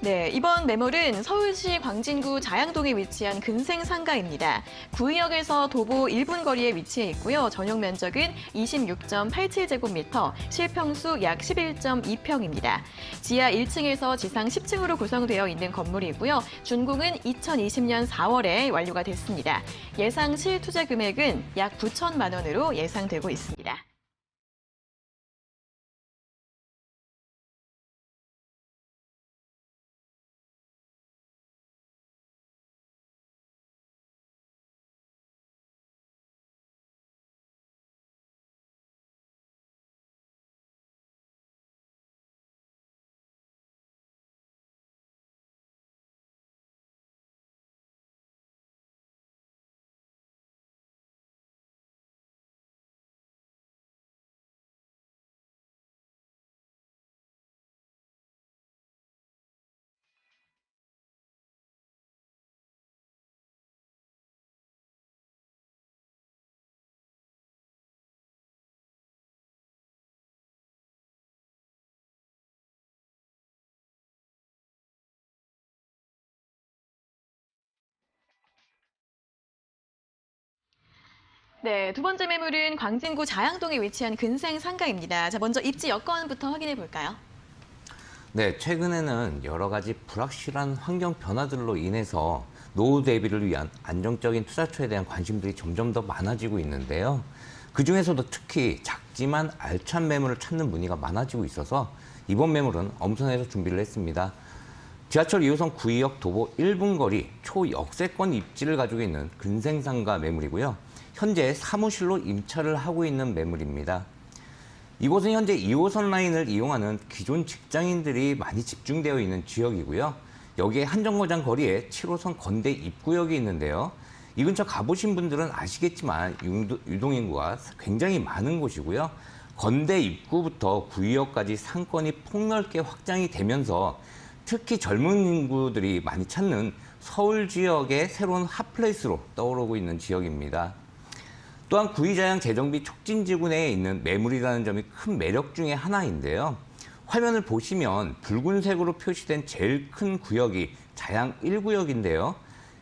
네, 이번 매물은 서울시 광진구 자양동에 위치한 근생상가입니다. 구의역에서 도보 1분 거리에 위치해 있고요. 전용 면적은 26.87제곱미터, 실평수 약 11.2평입니다. 지하 1층에서 지상 10층으로 구성되어 있는 건물이고요. 준공은 2020년 4월에 완료가 됐습니다. 예상 실투자 금액은 약 9천만 원으로 예상되고 있습니다. 네, 두 번째 매물은 광진구 자양동에 위치한 근생상가입니다. 자, 먼저 입지 여건부터 확인해 볼까요? 네, 최근에는 여러 가지 불확실한 환경 변화들로 인해서 노후 대비를 위한 안정적인 투자처에 대한 관심들이 점점 더 많아지고 있는데요. 그중에서도 특히 작지만 알찬 매물을 찾는 문의가 많아지고 있어서 이번 매물은 엄선해서 준비를 했습니다. 지하철 2호선 구의역 도보 1분 거리 초역세권 입지를 가지고 있는 근생상가 매물이고요. 현재 사무실로 임차를 하고 있는 매물입니다. 이곳은 현재 2호선 라인을 이용하는 기존 직장인들이 많이 집중되어 있는 지역이고요. 여기에 한정거장 거리에 7호선 건대 입구역이 있는데요. 이 근처 가보신 분들은 아시겠지만 유동인구가 굉장히 많은 곳이고요. 건대 입구부터 구의역까지 상권이 폭넓게 확장이 되면서 특히 젊은 인구들이 많이 찾는 서울 지역의 새로운 핫플레이스로 떠오르고 있는 지역입니다. 또한 구의자양 재정비 촉진지구 내에 있는 매물이라는 점이 큰 매력 중에 하나인데요. 화면을 보시면 붉은색으로 표시된 제일 큰 구역이 자양 1구역인데요.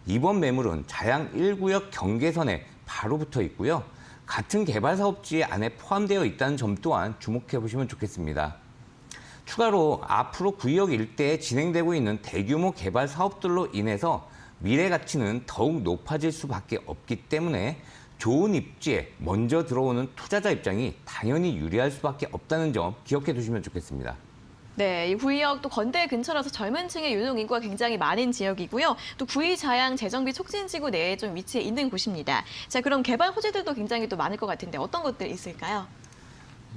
이번 매물은 자양 1구역 경계선에 바로 붙어 있고요. 같은 개발사업지 안에 포함되어 있다는 점 또한 주목해 보시면 좋겠습니다. 추가로 앞으로 구의역 일대에 진행되고 있는 대규모 개발 사업들로 인해서 미래 가치는 더욱 높아질 수밖에 없기 때문에 좋은 입지에 먼저 들어오는 투자자 입장이 당연히 유리할 수밖에 없다는 점 기억해 두시면 좋겠습니다. 네, 이 구의역 또 건대 근처라서 젊은 층의 유동 인구가 굉장히 많은 지역이고요. 또 구의 자양 재정비 촉진지구 내에 좀 위치해 있는 곳입니다. 자, 그럼 개발 호재들도 굉장히 또 많을 것 같은데 어떤 것들 있을까요?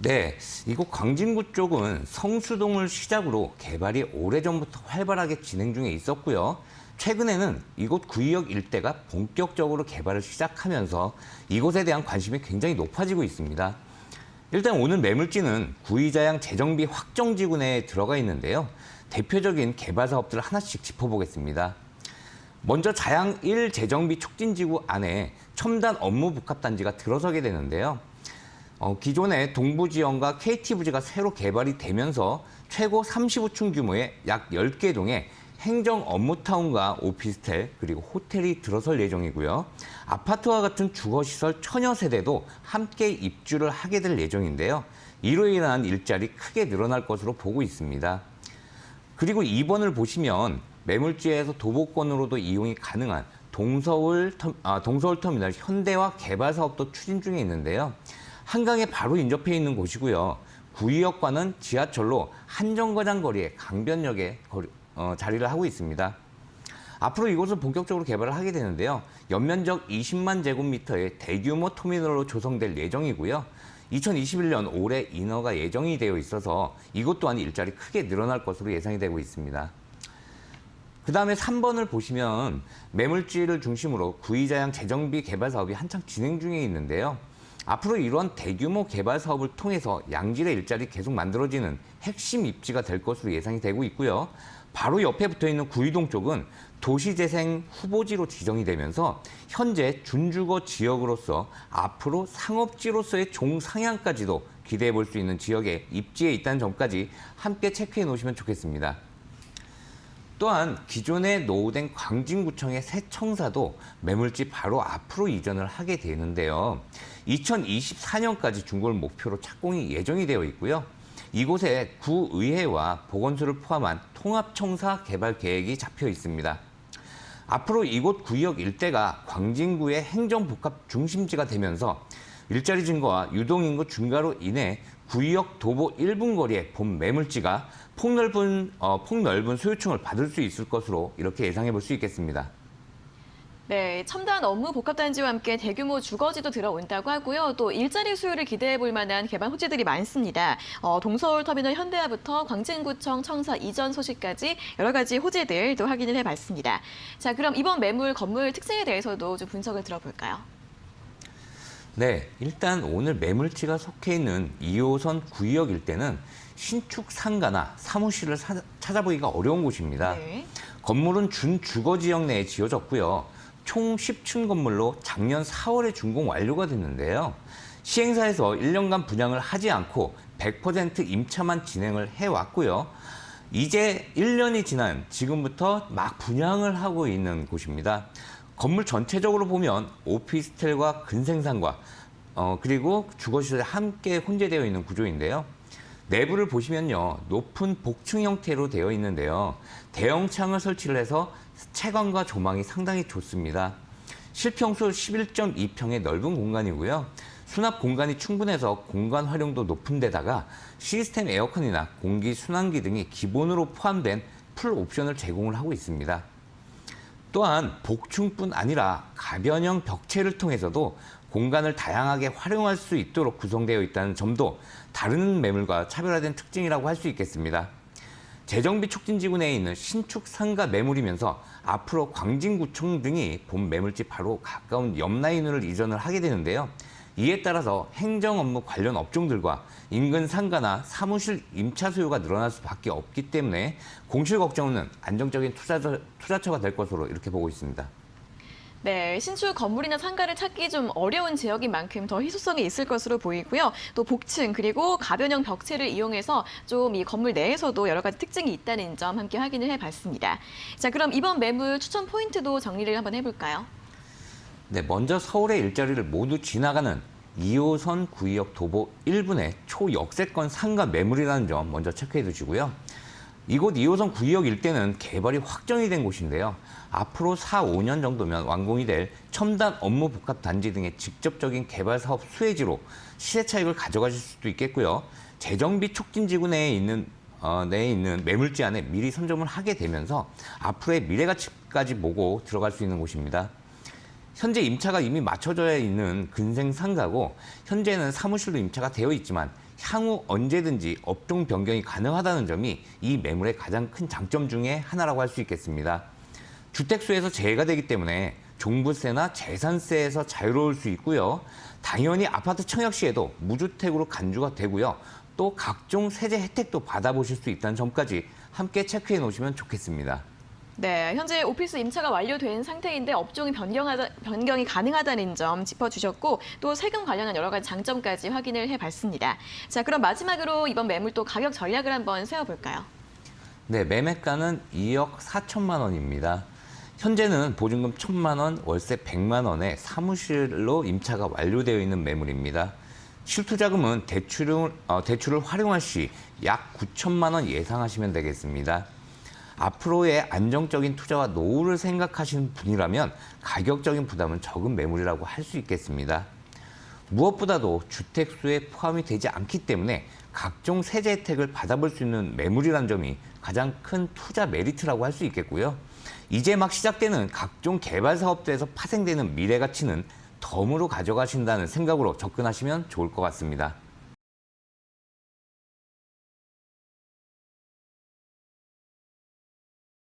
네, 이곳 광진구 쪽은 성수동을 시작으로 개발이 오래전부터 활발하게 진행 중에 있었고요. 최근에는 이곳 구의역 일대가 본격적으로 개발을 시작하면서 이곳에 대한 관심이 굉장히 높아지고 있습니다. 일단 오늘 매물지는 구의자양 재정비 확정지구 내에 들어가 있는데요. 대표적인 개발 사업들을 하나씩 짚어보겠습니다. 먼저 자양 1 재정비 촉진지구 안에 첨단 업무 복합단지가 들어서게 되는데요. 기존의 동부지연과 KT부지가 새로 개발이 되면서 최고 35층 규모의 약 10개 동의 행정 업무타운과 오피스텔 그리고 호텔이 들어설 예정이고요. 아파트와 같은 주거시설 천여 세대도 함께 입주를 하게 될 예정인데요. 이로 인한 일자리 크게 늘어날 것으로 보고 있습니다. 그리고 2번을 보시면 매물지에서 도보권으로도 이용이 가능한 동서울터미널 현대화 개발 사업도 추진 중에 있는데요. 한강에 바로 인접해 있는 곳이고요. 구의역과는 지하철로 한정거장 거리에 강변역에 자리를 하고 있습니다. 앞으로 이곳을 본격적으로 개발을 하게 되는데요. 연면적 20만 제곱미터의 대규모 터미널로 조성될 예정이고요. 2021년 올해 인허가 예정이 되어 있어서 이곳 또한 일자리 크게 늘어날 것으로 예상이 되고 있습니다. 그 다음에 3번을 보시면 매물지를 중심으로 구의자양 재정비 개발 사업이 한창 진행 중에 있는데요. 앞으로 이러한 대규모 개발 사업을 통해서 양질의 일자리 계속 만들어지는 핵심 입지가 될 것으로 예상이 되고 있고요. 바로 옆에 붙어 있는 구의동 쪽은 도시재생 후보지로 지정이 되면서 현재 준주거 지역으로서 앞으로 상업지로서의 종상향까지도 기대해 볼 수 있는 지역에 입지에 있다는 점까지 함께 체크해 놓으시면 좋겠습니다. 또한 기존에 노후된 광진구청의 새 청사도 매물지 바로 앞으로 이전을 하게 되는데요. 2024년까지 준공을 목표로 착공이 예정이 되어 있고요. 이곳에 구의회와 보건소를 포함한 통합청사 개발 계획이 잡혀 있습니다. 앞으로 이곳 구역 일대가 광진구의 행정복합 중심지가 되면서 일자리 증가와 유동인구 증가로 인해 구역 도보 1분 거리의 본 매물지가 폭넓은 소유층을 받을 수 있을 것으로 이렇게 예상해 볼 수 있겠습니다. 네, 첨단 업무 복합단지와 함께 대규모 주거지도 들어온다고 하고요. 또 일자리 수요를 기대해 볼 만한 개발 호재들이 많습니다. 동서울터미널 현대화부터 광진구청 청사 이전 소식까지 여러 가지 호재들 또 확인을 해봤습니다. 자, 그럼 이번 매물 건물 특징에 대해서도 좀 분석을 들어볼까요? 네, 일단 오늘 매물지가 속해 있는 2호선 구역 일대는 신축 상가나 사무실을 찾아보기가 어려운 곳입니다. 네. 건물은 준주거 지역 내에 지어졌고요. 총 10층 건물로 작년 4월에 준공 완료가 됐는데요. 시행사에서 1년간 분양을 하지 않고 100% 임차만 진행을 해왔고요. 이제 1년이 지난 지금부터 막 분양을 하고 있는 곳입니다. 건물 전체적으로 보면 오피스텔과 근생상가 그리고 주거시설이 함께 혼재되어 있는 구조인데요. 내부를 보시면요, 높은 복층 형태로 되어 있는데요. 대형 창을 설치를 해서 채광과 조망이 상당히 좋습니다. 실평수 11.2평의 넓은 공간이고요. 수납 공간이 충분해서 공간 활용도 높은 데다가 시스템 에어컨이나 공기 순환기 등이 기본으로 포함된 풀 옵션을 제공을 하고 있습니다. 또한 복층뿐 아니라 가변형 벽체를 통해서도 공간을 다양하게 활용할 수 있도록 구성되어 있다는 점도 다른 매물과 차별화된 특징이라고 할 수 있겠습니다. 재정비 촉진지구 내에 있는 신축 상가 매물이면서 앞으로 광진구청 등이 본 매물지 바로 가까운 옆 라인으로 이전을 하게 되는데요. 이에 따라서 행정 업무 관련 업종들과 인근 상가나 사무실 임차 수요가 늘어날 수밖에 없기 때문에 공실 걱정 없는 안정적인 투자처가 될 것으로 이렇게 보고 있습니다. 네, 신축 건물이나 상가를 찾기 좀 어려운 지역인 만큼 더 희소성이 있을 것으로 보이고요. 또 복층 그리고 가변형 벽체를 이용해서 좀 이 건물 내에서도 여러 가지 특징이 있다는 점 함께 확인을 해봤습니다. 자, 그럼 이번 매물 추천 포인트도 정리를 한번 해볼까요? 네, 먼저 서울의 일자리를 모두 지나가는 2호선 구역 도보 1분의 초역세권 상가 매물이라는 점 먼저 체크해 두시고요. 이곳 2호선 구역 일대는 개발이 확정이 된 곳인데요. 앞으로 4, 5년 정도면 완공이 될 첨단 업무 복합 단지 등의 직접적인 개발 사업 수혜지로 시세 차익을 가져가실 수도 있겠고요. 재정비 촉진지구 내에 있는 매물지 안에 미리 선점을 하게 되면서 앞으로의 미래 가치까지 보고 들어갈 수 있는 곳입니다. 현재 임차가 이미 맞춰져 있는 근생 상가고 현재는 사무실로 임차가 되어 있지만 향후 언제든지 업종 변경이 가능하다는 점이 이 매물의 가장 큰 장점 중에 하나라고 할 수 있겠습니다. 주택수에서 제외가 되기 때문에 종부세나 재산세에서 자유로울 수 있고요. 당연히 아파트 청약 시에도 무주택으로 간주가 되고요. 또 각종 세제 혜택도 받아보실 수 있다는 점까지 함께 체크해 놓으시면 좋겠습니다. 네, 현재 오피스 임차가 완료된 상태인데 업종이 변경이 가능하다는 점 짚어주셨고 또 세금 관련한 여러 가지 장점까지 확인을 해봤습니다. 자, 그럼 마지막으로 이번 매물 또 가격 전략을 한번 세워볼까요? 네, 매매가는 2억 4천만 원입니다. 현재는 보증금 1,000만 원, 월세 100만 원에 사무실로 임차가 완료되어 있는 매물입니다. 실투자금은 대출을 활용할 시 약 9천만 원 예상하시면 되겠습니다. 앞으로의 안정적인 투자와 노후를 생각하시는 분이라면 가격적인 부담은 적은 매물이라고 할 수 있겠습니다. 무엇보다도 주택수에 포함이 되지 않기 때문에 각종 세제 혜택을 받아볼 수 있는 매물이라는 점이 가장 큰 투자 메리트라고 할 수 있겠고요. 이제 막 시작되는 각종 개발 사업들에서 파생되는 미래 가치는 덤으로 가져가신다는 생각으로 접근하시면 좋을 것 같습니다.